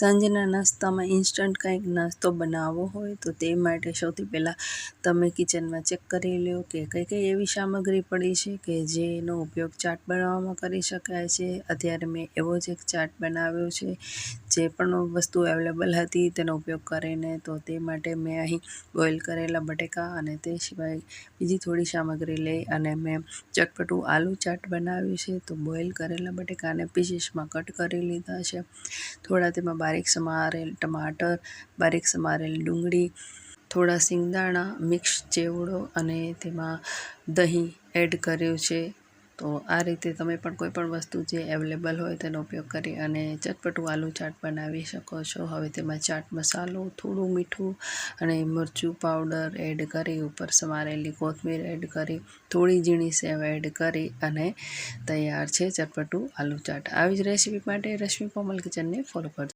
સાંજના નાસ્તામાં ઇન્સ્ટન્ટ કંઈક નાસ્તો બનાવવો હોય તો તે માટે સૌથી પહેલાં તમે કિચનમાં ચેક કરી લો કે કઈ કઈ એવી સામગ્રી પડી છે કે જેનો ઉપયોગ ચાટ બનાવવામાં કરી શકાય છે। અત્યારે મેં એવો જ એક ચાટ બનાવ્યો છે, જે પણ વસ્તુ અવેલેબલ હતી તેનો ઉપયોગ કરીને। તો તે માટે મેં અહીં બોઇલ કરેલા બટેકા અને તે સિવાય બીજી થોડી સામગ્રી લઈ અને મેં ચટપટું આલુ ચાટ બનાવ્યું છે। તો બોઇલ કરેલા બટેકાને પીસીસમાં કટ કરી લીધા છે। થોડા તેમાં બારીક સમારેલ ટમાટર, બારીક સમારેલ ડુંગળી, થોડા સિંગદાણા, મિક્સ ચેવડો અને તેમાં દહીં એડ કર્યું છે। તો આ રીતે તમે પણ કોઈ પણ વસ્તુ જે અવેલેબલ હોય તેનો ઉપયોગ કરી અને ચટપટું આલુ ચાટ બનાવી શકો છો। હવે તેમાં ચાટ મસાલો, થોડું મીઠું અને મરચું પાવડર એડ કરી, ઉપર સમારેલી કોથમીર એડ કરી, થોડી ઝીણી સેવ એડ કરી અને તૈયાર છે ચટપટું આલુ ચાટ। આવી જ રેસીપી માટે રશ્મિ કોમલ કિચનને ફોલો કરજો।